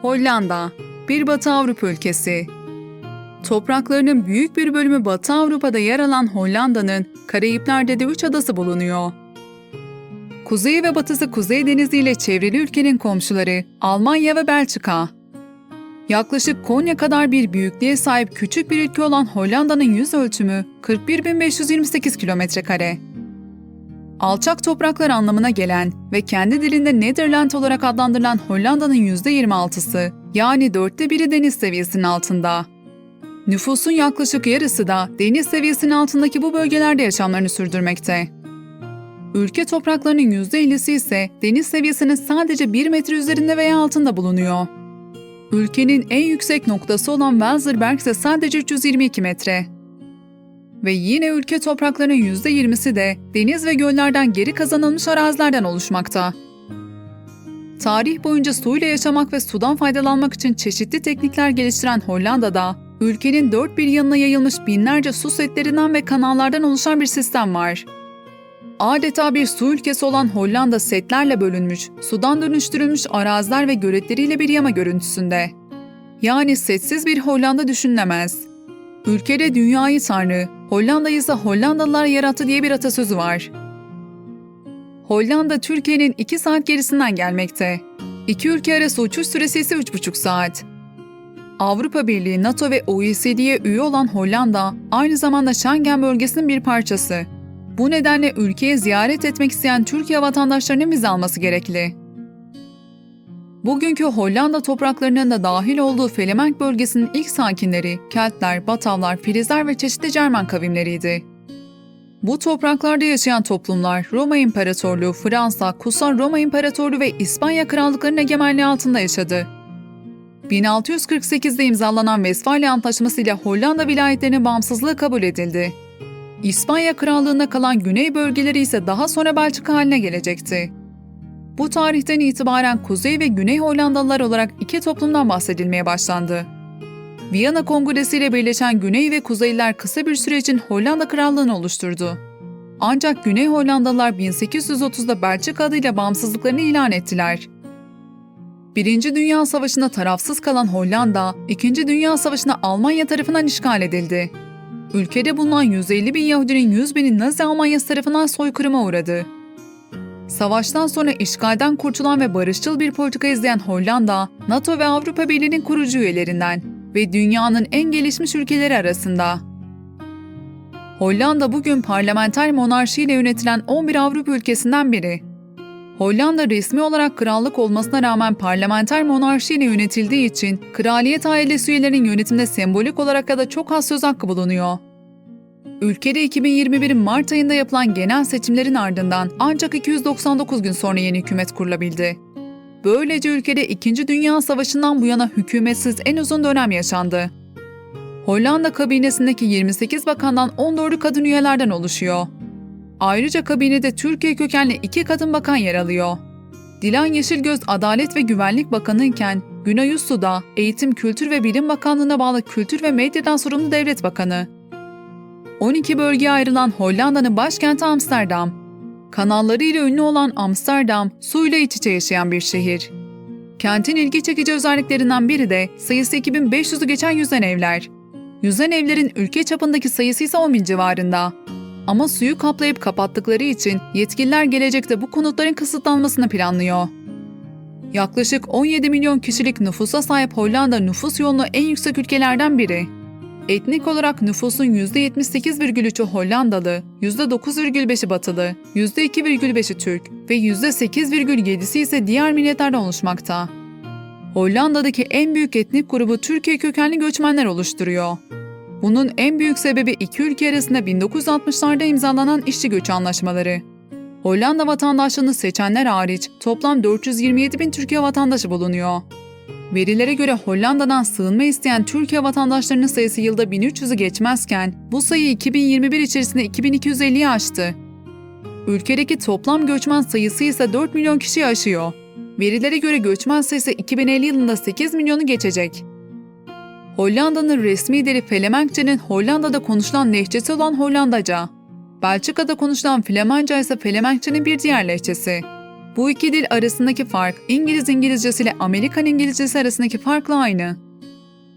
Hollanda, bir Batı Avrupa ülkesi. Topraklarının büyük bir bölümü Batı Avrupa'da yer alan Hollanda'nın Karayipler'de de 3 adası bulunuyor. Kuzeyi ve batısı Kuzey Denizi ile çevrili ülkenin komşuları Almanya ve Belçika. Yaklaşık Konya kadar bir büyüklüğe sahip küçük bir ülke olan Hollanda'nın yüz ölçümü 41.528 km². Alçak topraklar anlamına gelen ve kendi dilinde Nederland olarak adlandırılan Hollanda'nın %26'sı, yani 1/4 deniz seviyesinin altında. Nüfusun yaklaşık yarısı da deniz seviyesinin altındaki bu bölgelerde yaşamlarını sürdürmekte. Ülke topraklarının %50'si ise deniz seviyesinin sadece 1 metre üzerinde veya altında bulunuyor. Ülkenin en yüksek noktası olan Welserberg ise sadece 322 metre. Ve yine ülke topraklarının %20'si de deniz ve göllerden geri kazanılmış arazilerden oluşmakta. Tarih boyunca suyla yaşamak ve sudan faydalanmak için çeşitli teknikler geliştiren Hollanda'da, ülkenin dört bir yanına yayılmış binlerce su setlerinden ve kanallardan oluşan bir sistem var. Adeta bir su ülkesi olan Hollanda setlerle bölünmüş, sudan dönüştürülmüş araziler ve göletleriyle bir yama görüntüsünde. Yani setsiz bir Hollanda düşünülemez. Ülkede dünyayı Tanrı, Hollanda'yı ise Hollandalılar yarattı diye bir atasözü var. Hollanda, Türkiye'nin 2 saat gerisinden gelmekte. İki ülke arası uçuş süresi ise 3,5 saat. Avrupa Birliği, NATO ve OECD'ye üye olan Hollanda, aynı zamanda Schengen bölgesinin bir parçası. Bu nedenle ülkeye ziyaret etmek isteyen Türkiye vatandaşlarının vize alması gerekli. Bugünkü Hollanda topraklarının da dahil olduğu Felemenk bölgesinin ilk sakinleri Keltler, Batavlar, Frizler ve çeşitli Cermen kavimleriydi. Bu topraklarda yaşayan toplumlar Roma İmparatorluğu, Fransa, Kutsal Roma İmparatorluğu ve İspanya krallıklarının egemenliği altında yaşadı. 1648'de imzalanan Westfalia Antlaşması ile Hollanda vilayetlerinin bağımsızlığı kabul edildi. İspanya Krallığı'nda kalan güney bölgeleri ise daha sonra Belçika haline gelecekti. Bu tarihten itibaren Kuzey ve Güney Hollandalılar olarak iki toplumdan bahsedilmeye başlandı. Viyana Kongresi ile birleşen Güney ve Kuzeyliler kısa bir süre için Hollanda Krallığı'nı oluşturdu. Ancak Güney Hollandalılar 1830'da Belçika adıyla bağımsızlıklarını ilan ettiler. Birinci Dünya Savaşı'nda tarafsız kalan Hollanda, İkinci Dünya Savaşı'nda Almanya tarafından işgal edildi. Ülkede bulunan 150 bin Yahudinin 100 bini Nazi Almanyası tarafından soykırıma uğradı. Savaştan sonra işgalden kurtulan ve barışçıl bir politika izleyen Hollanda, NATO ve Avrupa Birliği'nin kurucu üyelerinden ve dünyanın en gelişmiş ülkeleri arasında. Hollanda bugün parlamenter monarşiyle yönetilen 11 Avrupa ülkesinden biri. Hollanda resmi olarak krallık olmasına rağmen parlamenter monarşiyle yönetildiği için kraliyet ailesi üyelerinin yönetimde sembolik olarak ya da çok az söz hakkı bulunuyor. Ülkede 2021'in Mart ayında yapılan genel seçimlerin ardından ancak 299 gün sonra yeni hükümet kurulabildi. Böylece ülkede 2. Dünya Savaşı'ndan bu yana hükümetsiz en uzun dönem yaşandı. Hollanda kabinesindeki 28 bakandan 14'ü kadın üyelerden oluşuyor. Ayrıca kabinede Türkiye kökenli 2 kadın bakan yer alıyor. Dilan Yeşilgöz Adalet ve Güvenlik Bakanı iken Günay Uslu da Eğitim, Kültür ve Bilim Bakanlığı'na bağlı Kültür ve Medyadan sorumlu devlet bakanı. 12 bölgeye ayrılan Hollanda'nın başkenti Amsterdam. Kanallarıyla ünlü olan Amsterdam, suyla iç içe yaşayan bir şehir. Kentin ilgi çekici özelliklerinden biri de sayısı 2500'ü geçen yüzen evler. Yüzen evlerin ülke çapındaki sayısı ise 10.000 civarında. Ama suyu kaplayıp kapattıkları için yetkililer gelecekte bu konutların kısıtlanmasını planlıyor. Yaklaşık 17 milyon kişilik nüfusa sahip Hollanda nüfus yoğunluğu en yüksek ülkelerden biri. Etnik olarak nüfusun %78,3'ü Hollandalı, %9,5'i Batılı, %2,5'i Türk ve %8,7'si ise diğer milletlerden oluşmakta. Hollanda'daki en büyük etnik grubu Türkiye kökenli göçmenler oluşturuyor. Bunun en büyük sebebi iki ülke arasında 1960'larda imzalanan işçi göçü anlaşmaları. Hollanda vatandaşlığını seçenler hariç toplam 427 bin Türkiye vatandaşı bulunuyor. Verilere göre Hollanda'dan sığınma isteyen Türkiye vatandaşlarının sayısı yılda 1300'ü geçmezken bu sayı 2021 içerisinde 2250'yi aştı. Ülkedeki toplam göçmen sayısı ise 4 milyon kişiyi aşıyor. Verilere göre göçmen sayısı 2050 yılında 8 milyonu geçecek. Hollanda'nın resmi dili Felemenkçe'nin Hollanda'da konuşulan lehçesi olan Hollandaca. Belçika'da konuşulan Flemenca ise Felemenkçe'nin bir diğer lehçesi. Bu iki dil arasındaki fark İngiliz İngilizcesi ile Amerikan İngilizcesi arasındaki farkla aynı.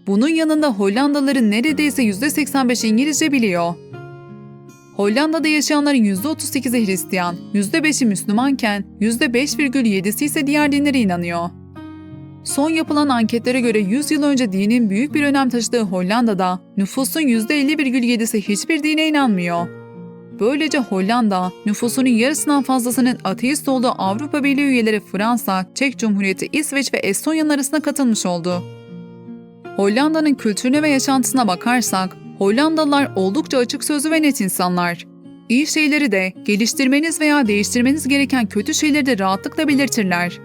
Bunun yanında Hollandalıların neredeyse %85 İngilizce biliyor. Hollanda'da yaşayanların %38'i Hristiyan, %5'i Müslümanken %5,7'si ise diğer dinlere inanıyor. Son yapılan anketlere göre 100 yıl önce dinin büyük bir önem taşıdığı Hollanda'da nüfusun %50,7'si hiçbir dine inanmıyor. Böylece Hollanda, nüfusunun yarısından fazlasının ateist olduğu Avrupa Birliği üyeleri Fransa, Çek Cumhuriyeti, İsveç ve Estonya'nın arasına katılmış oldu. Hollanda'nın kültürüne ve yaşantısına bakarsak, Hollandalılar oldukça açık sözlü ve net insanlar. İyi şeyleri de, geliştirmeniz veya değiştirmeniz gereken kötü şeyleri de rahatlıkla belirtirler.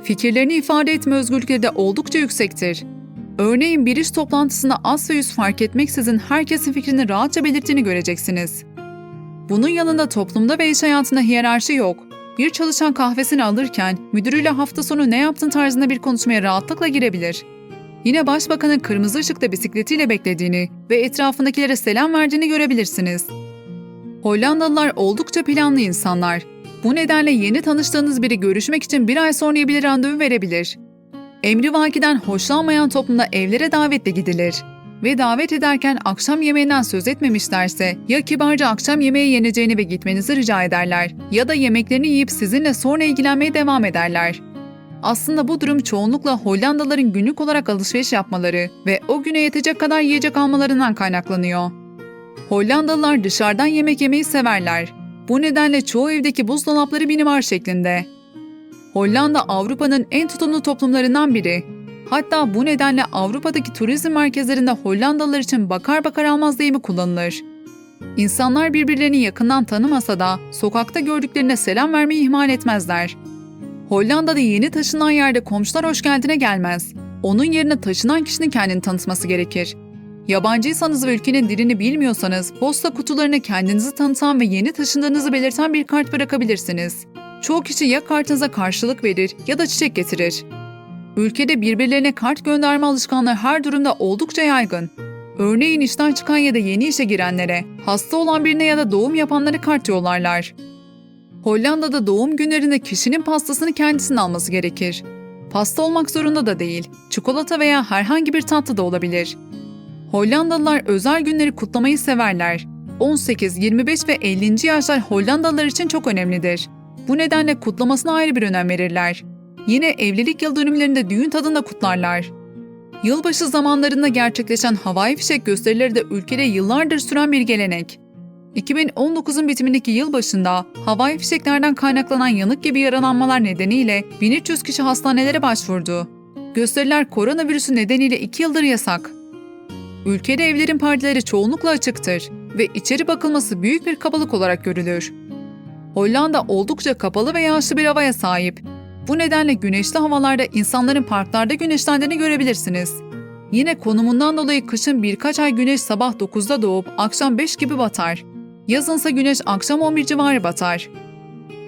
Fikirlerini ifade etme özgürlükleri de oldukça yüksektir. Örneğin bir iş toplantısında az ve yüz fark etmeksizin herkesin fikrini rahatça belirttiğini göreceksiniz. Bunun yanında toplumda ve iş hayatında hiyerarşi yok. Bir çalışan kahvesini alırken müdürüyle hafta sonu ne yaptın tarzında bir konuşmaya rahatlıkla girebilir. Yine başbakanın kırmızı ışıkta bisikletiyle beklediğini ve etrafındakilere selam verdiğini görebilirsiniz. Hollandalılar oldukça planlı insanlar. Bu nedenle yeni tanıştığınız biri görüşmek için bir ay sonra bir randevu verebilir. Emrivakiden hoşlanmayan toplumda evlere davetle gidilir. Ve davet ederken akşam yemeğinden söz etmemişlerse ya kibarca akşam yemeği yeneceğini ve gitmenizi rica ederler ya da yemeklerini yiyip sizinle sonra ilgilenmeye devam ederler. Aslında bu durum çoğunlukla Hollandalıların günlük olarak alışveriş yapmaları ve o güne yetecek kadar yiyecek almalarından kaynaklanıyor. Hollandalılar dışarıdan yemek yemeyi severler. Bu nedenle çoğu evdeki buzdolapları minibar şeklinde. Hollanda Avrupa'nın en tutumlu toplumlarından biri. Hatta bu nedenle Avrupa'daki turizm merkezlerinde Hollandalılar için bakar bakar almaz deyimi kullanılır. İnsanlar birbirlerini yakından tanımasa da sokakta gördüklerine selam vermeyi ihmal etmezler. Hollanda'da yeni taşınan yerde komşular hoş geldine gelmez. Onun yerine taşınan kişinin kendini tanıtması gerekir. Yabancıysanız ve ülkenin dilini bilmiyorsanız posta kutularına kendinizi tanıtan ve yeni taşındığınızı belirten bir kart bırakabilirsiniz. Çoğu kişi ya kartınıza karşılık verir ya da çiçek getirir. Ülkede birbirlerine kart gönderme alışkanlığı her durumda oldukça yaygın. Örneğin işten çıkan ya da yeni işe girenlere, hasta olan birine ya da doğum yapanlara kart yollarlar. Hollanda'da doğum günlerinde kişinin pastasını kendisinin alması gerekir. Pasta olmak zorunda da değil, çikolata veya herhangi bir tatlı da olabilir. Hollandalılar özel günleri kutlamayı severler. 18, 25 ve 50. yaşlar Hollandalılar için çok önemlidir. Bu nedenle kutlamasına ayrı bir önem verirler. Yine evlilik yıl dönümlerinde düğün tadında kutlarlar. Yılbaşı zamanlarında gerçekleşen havai fişek gösterileri de ülkede yıllardır süren bir gelenek. 2019'un bitimindeki yılbaşında havai fişeklerden kaynaklanan yanık gibi yaralanmalar nedeniyle 1300 kişi hastanelere başvurdu. Gösteriler koronavirüsü nedeniyle 2 yıldır yasak. Ülkede evlerin perdeleri çoğunlukla açıktır ve içeri bakılması büyük bir kabalık olarak görülür. Hollanda oldukça kapalı ve yağışlı bir havaya sahip. Bu nedenle güneşli havalarda insanların parklarda güneşlendiğini görebilirsiniz. Yine konumundan dolayı kışın birkaç ay güneş sabah 9'da doğup akşam 5 gibi batar. Yazınsa güneş akşam 11 civarı batar.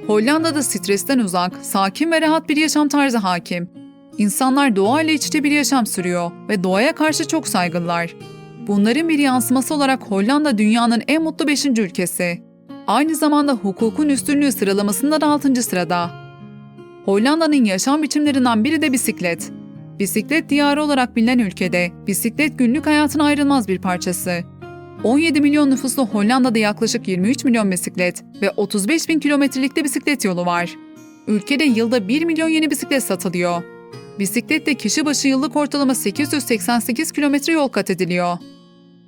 Hollanda'da stresten uzak, sakin ve rahat bir yaşam tarzı hakim. İnsanlar doğayla iç içe bir yaşam sürüyor ve doğaya karşı çok saygılılar. Bunların bir yansıması olarak Hollanda dünyanın en mutlu 5. ülkesi. Aynı zamanda hukukun üstünlüğü sıralamasında da 6. sırada. Hollanda'nın yaşam biçimlerinden biri de bisiklet. Bisiklet diyarı olarak bilinen ülkede bisiklet günlük hayatın ayrılmaz bir parçası. 17 milyon nüfuslu Hollanda'da yaklaşık 23 milyon bisiklet ve 35 bin kilometrelik de bisiklet yolu var. Ülkede yılda 1 milyon yeni bisiklet satılıyor. Bisikletle kişi başı yıllık ortalama 888 kilometre yol kat ediliyor.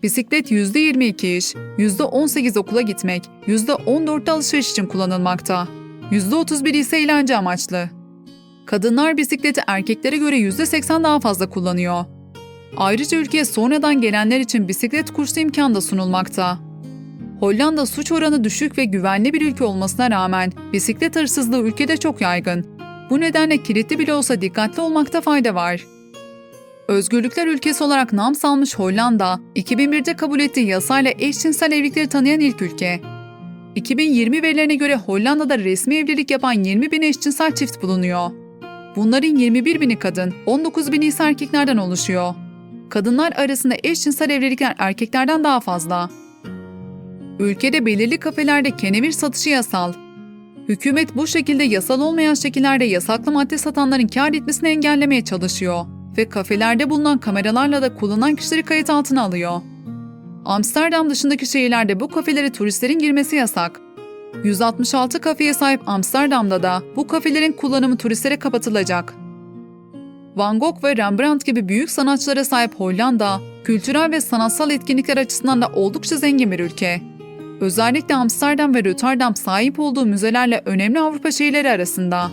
Bisiklet %22 iş, %18 okula gitmek, %14 alışveriş için kullanılmakta. %31 ise eğlence amaçlı. Kadınlar bisikleti erkeklere göre %80 daha fazla kullanıyor. Ayrıca ülkeye sonradan gelenler için bisiklet kursu imkanı da sunulmakta. Hollanda suç oranı düşük ve güvenli bir ülke olmasına rağmen bisiklet hırsızlığı ülkede çok yaygın. Bu nedenle kilitli bile olsa dikkatli olmakta fayda var. Özgürlükler ülkesi olarak nam salmış Hollanda, 2001'de kabul ettiği yasayla eşcinsel evlilikleri tanıyan ilk ülke. 2020 verilerine göre Hollanda'da resmi evlilik yapan 20 bin eşcinsel çift bulunuyor. Bunların 21 bini kadın, 19 bini ise erkeklerden oluşuyor. Kadınlar arasında eşcinsel evlilikler erkeklerden daha fazla. Ülkede belirli kafelerde kenevir satışı yasal. Hükümet bu şekilde yasal olmayan şekillerde yasaklı madde satanların kâr etmesini engellemeye çalışıyor ve kafelerde bulunan kameralarla da kullanan kişileri kayıt altına alıyor. Amsterdam dışındaki şehirlerde bu kafelere turistlerin girmesi yasak. 166 kafeye sahip Amsterdam'da da bu kafelerin kullanımı turistlere kapatılacak. Van Gogh ve Rembrandt gibi büyük sanatçılara sahip Hollanda, kültürel ve sanatsal etkinlikler açısından da oldukça zengin bir ülke. Özellikle Amsterdam ve Rotterdam sahip olduğu müzelerle önemli Avrupa şehirleri arasında.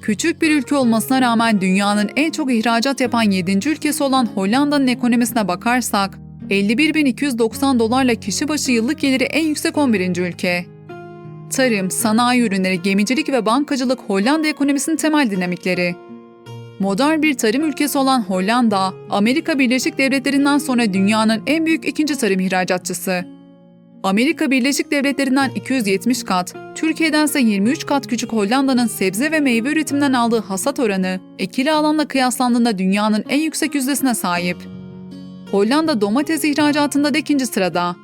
Küçük bir ülke olmasına rağmen dünyanın en çok ihracat yapan 7. ülkesi olan Hollanda'nın ekonomisine bakarsak, 51.290 dolarla kişi başı yıllık geliri en yüksek 11. ülke. Tarım, sanayi ürünleri, gemicilik ve bankacılık Hollanda ekonomisinin temel dinamikleri. Modern bir tarım ülkesi olan Hollanda, Amerika Birleşik Devletleri'nden sonra dünyanın en büyük ikinci tarım ihracatçısı. Amerika Birleşik Devletleri'nden 270 kat, Türkiye'dense 23 kat küçük Hollanda'nın sebze ve meyve üretiminden aldığı hasat oranı, ekili alanla kıyaslandığında dünyanın en yüksek yüzdesine sahip. Hollanda domates ihracatında da ikinci sırada.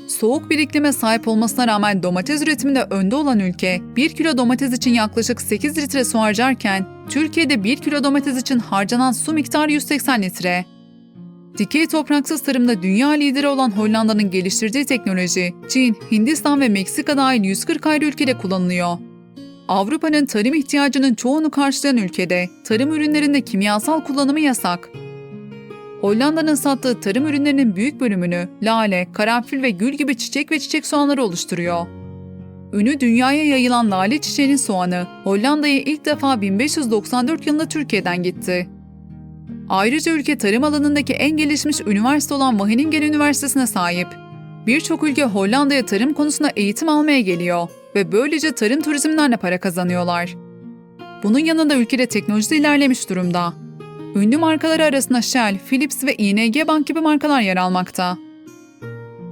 Soğuk bir iklime sahip olmasına rağmen domates üretiminde önde olan ülke, 1 kilo domates için yaklaşık 8 litre su harcarken, Türkiye'de 1 kilo domates için harcanan su miktarı 180 litre. Dikey topraksız tarımda dünya lideri olan Hollanda'nın geliştirdiği teknoloji, Çin, Hindistan ve Meksika dahil 140 ayrı ülkede kullanılıyor. Avrupa'nın tarım ihtiyacının çoğunu karşılayan ülkede, tarım ürünlerinde kimyasal kullanımı yasak. Hollanda'nın sattığı tarım ürünlerinin büyük bölümünü lale, karanfil ve gül gibi çiçek ve çiçek soğanları oluşturuyor. Ünü dünyaya yayılan lale çiçeğinin soğanı, Hollanda'ya ilk defa 1594 yılında Türkiye'den gitti. Ayrıca ülke tarım alanındaki en gelişmiş üniversite olan Wageningen Üniversitesi'ne sahip. Birçok ülke Hollanda'ya tarım konusunda eğitim almaya geliyor ve böylece tarım turizminden de para kazanıyorlar. Bunun yanında ülkede teknoloji de ilerlemiş durumda. Ünlü markaları arasında Shell, Philips ve ING Bank gibi markalar yer almakta.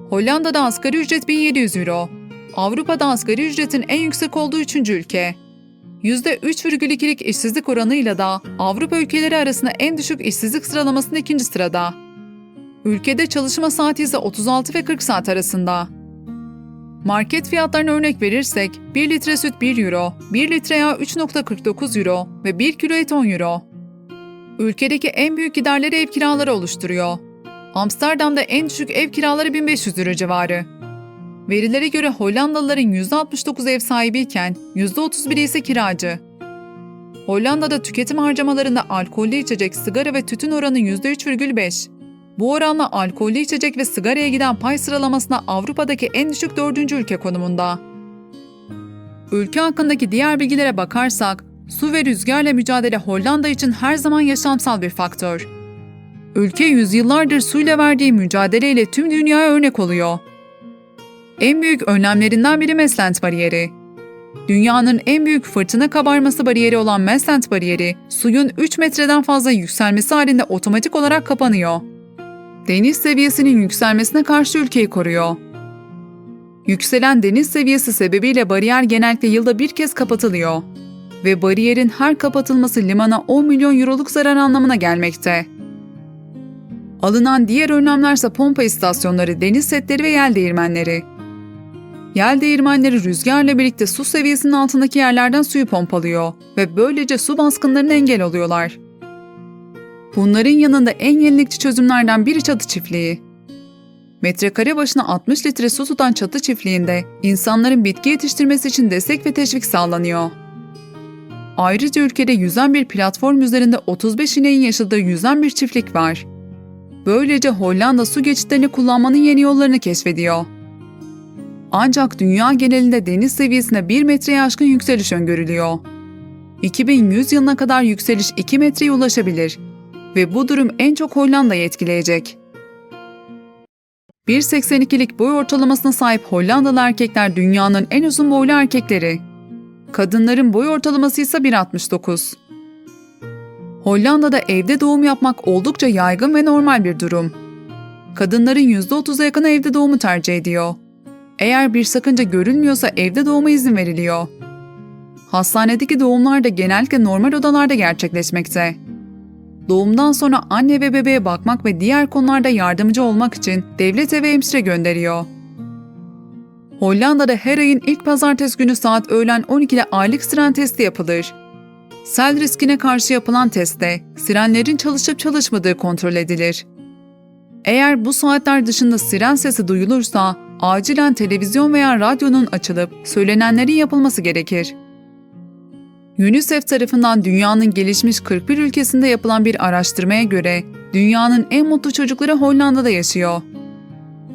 Hollanda'da asgari ücret 1700 euro. Avrupa'da asgari ücretin en yüksek olduğu 3. ülke. %3,2'lik işsizlik oranıyla da Avrupa ülkeleri arasında en düşük işsizlik sıralamasında 2. sırada. Ülkede çalışma saati ise 36 ve 40 saat arasında. Market fiyatlarına örnek verirsek 1 litre süt 1 euro, 1 litre yağ 3,49 euro ve 1 kilo et 10 euro. Ülkedeki en büyük giderleri ev kiraları oluşturuyor. Amsterdam'da en düşük ev kiraları 1500 euro civarı. Verilere göre Hollandalıların %69 ev sahibiyken %31'i ise kiracı. Hollanda'da tüketim harcamalarında alkollü içecek, sigara ve tütün oranı %3,5. Bu oranla alkollü içecek ve sigaraya giden pay sıralamasında Avrupa'daki en düşük 4. ülke konumunda. Ülke hakkındaki diğer bilgilere bakarsak, su ve rüzgarla mücadele Hollanda için her zaman yaşamsal bir faktör. Ülke yüzyıllardır suyla verdiği mücadeleyle tüm dünyaya örnek oluyor. En büyük önlemlerinden biri Mestent bariyeri. Dünyanın en büyük fırtına kabarması bariyeri olan Mestent bariyeri, suyun 3 metreden fazla yükselmesi halinde otomatik olarak kapanıyor. Deniz seviyesinin yükselmesine karşı ülkeyi koruyor. Yükselen deniz seviyesi sebebiyle bariyer genellikle yılda bir kez kapatılıyor. Ve bariyerin her kapatılması limana 10 milyon euroluk zarar anlamına gelmekte. Alınan diğer önlemlerse pompa istasyonları, deniz setleri ve yel değirmenleri. Yel değirmenleri rüzgarla birlikte su seviyesinin altındaki yerlerden suyu pompalıyor ve böylece su baskınlarına engel oluyorlar. Bunların yanında en yenilikçi çözümlerden biri çatı çiftliği. Metrekare başına 60 litre su tutan çatı çiftliğinde insanların bitki yetiştirmesi için destek ve teşvik sağlanıyor. Ayrıca ülkede yüzen bir platform üzerinde 35 ineğin yaşadığı yüzen bir çiftlik var. Böylece Hollanda su geçitlerini kullanmanın yeni yollarını keşfediyor. Ancak dünya genelinde deniz seviyesine 1 metreye aşkın yükseliş öngörülüyor. 2100 yılına kadar yükseliş 2 metreye ulaşabilir ve bu durum en çok Hollanda'yı etkileyecek. 1,82'lik boy ortalamasına sahip Hollandalı erkekler dünyanın en uzun boylu erkekleri. Kadınların boy ortalaması ise 1,69. Hollanda'da evde doğum yapmak oldukça yaygın ve normal bir durum. Kadınların %30'a yakını evde doğumu tercih ediyor. Eğer bir sakınca görülmüyorsa evde doğuma izin veriliyor. Hastanedeki doğumlar da genellikle normal odalarda gerçekleşmekte. Doğumdan sonra anne ve bebeğe bakmak ve diğer konularda yardımcı olmak için devlet eve hemşire gönderiyor. Hollanda'da her ayın ilk pazartesi günü saat öğlen 12'de aylık siren testi yapılır. Sel riskine karşı yapılan testte sirenlerin çalışıp çalışmadığı kontrol edilir. Eğer bu saatler dışında siren sesi duyulursa acilen televizyon veya radyonun açılıp söylenenlerin yapılması gerekir. UNICEF tarafından dünyanın gelişmiş 41 ülkesinde yapılan bir araştırmaya göre dünyanın en mutlu çocukları Hollanda'da yaşıyor.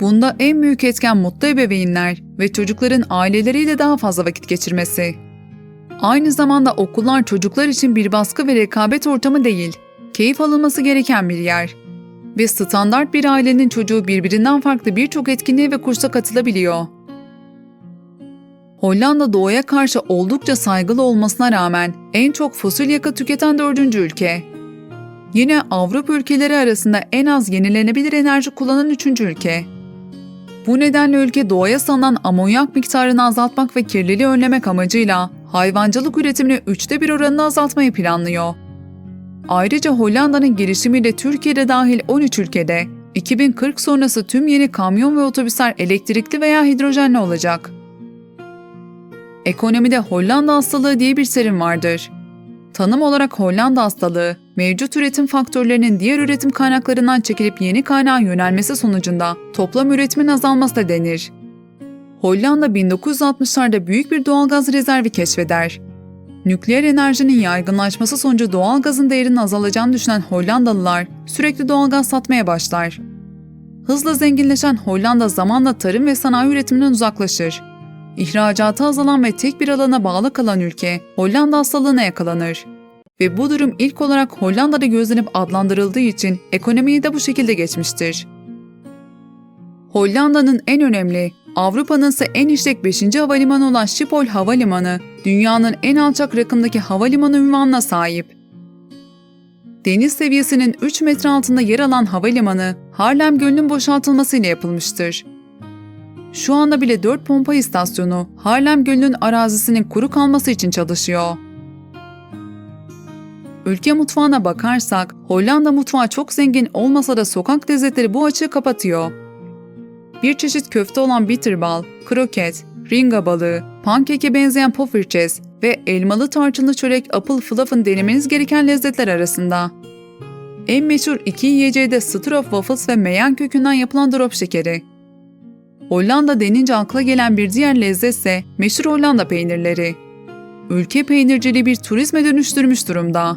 Bunda en büyük etken mutlu ebeveynler ve çocukların aileleriyle daha fazla vakit geçirmesi. Aynı zamanda okullar çocuklar için bir baskı ve rekabet ortamı değil, keyif alınması gereken bir yer. Ve standart bir ailenin çocuğu birbirinden farklı birçok etkinliğe ve kursa katılabiliyor. Hollanda doğaya karşı oldukça saygılı olmasına rağmen en çok fosil yakıt tüketen 4. ülke. Yine Avrupa ülkeleri arasında en az yenilenebilir enerji kullanan 3. ülke. Bu nedenle ülke doğaya salınan amonyak miktarını azaltmak ve kirliliği önlemek amacıyla hayvancılık üretimini 3'te 1 oranında azaltmayı planlıyor. Ayrıca Hollanda'nın girişimiyle Türkiye'de dahil 13 ülkede 2040 sonrası tüm yeni kamyon ve otobüsler elektrikli veya hidrojenli olacak. Ekonomide Hollanda hastalığı diye bir terim vardır. Tanım olarak Hollanda hastalığı, mevcut üretim faktörlerinin diğer üretim kaynaklarından çekilip yeni kaynağa yönelmesi sonucunda toplam üretimin azalması da denir. Hollanda 1960'larda büyük bir doğalgaz rezervi keşfeder. Nükleer enerjinin yaygınlaşması sonucu doğalgazın değerinin azalacağını düşünen Hollandalılar sürekli doğalgaz satmaya başlar. Hızla zenginleşen Hollanda zamanla tarım ve sanayi üretiminden uzaklaşır. İhracatı azalan ve tek bir alana bağlı kalan ülke Hollanda hastalığına yakalanır. Ve bu durum ilk olarak Hollanda'da gözlenip adlandırıldığı için ekonomiyi de bu şekilde geçmiştir. Hollanda'nın en önemli, Avrupa'nın ise en işlek 5. havalimanı olan Schiphol Havalimanı, dünyanın en alçak rakımdaki havalimanı unvanına sahip. Deniz seviyesinin 3 metre altında yer alan havalimanı, Haarlem Gölü'nün boşaltılmasıyla yapılmıştır. Şu anda bile 4 pompa istasyonu Haarlem Gölü'nün arazisinin kuru kalması için çalışıyor. Ülke mutfağına bakarsak, Hollanda mutfağı çok zengin olmasa da sokak lezzetleri bu açığı kapatıyor. Bir çeşit köfte olan bitterbal, kroket, ringa balığı, pankeke benzeyen poffertjes ve elmalı tarçınlı çörek apple fluff'ın denemeniz gereken lezzetler arasında. En meşhur iki yiyeceği de stroop waffles ve meyan kökünden yapılan drop şekeri. Hollanda denince akla gelen bir diğer lezzet ise meşhur Hollanda peynirleri. Ülke peynirciliği bir turizme dönüştürmüş durumda.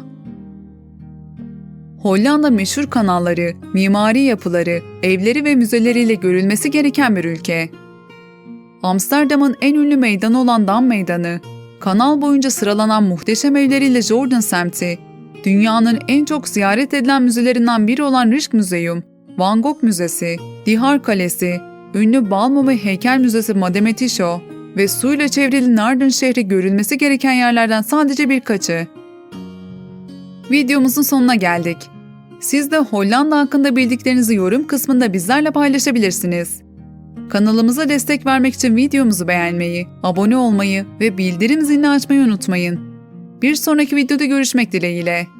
Hollanda meşhur kanalları, mimari yapıları, evleri ve müzeleriyle görülmesi gereken bir ülke. Amsterdam'ın en ünlü meydanı olan Dam Meydanı, kanal boyunca sıralanan muhteşem evleriyle Jordan semti, dünyanın en çok ziyaret edilen müzelerinden biri olan Rijksmuseum, Van Gogh Müzesi, Dihar Kalesi, ünlü bal mumu heykel müzesi Madame Tussauds ve suyla çevrili Naarden şehri görülmesi gereken yerlerden sadece birkaçı. Videomuzun sonuna geldik. Siz de Hollanda hakkında bildiklerinizi yorum kısmında bizlerle paylaşabilirsiniz. Kanalımıza destek vermek için videomuzu beğenmeyi, abone olmayı ve bildirim zilini açmayı unutmayın. Bir sonraki videoda görüşmek dileğiyle.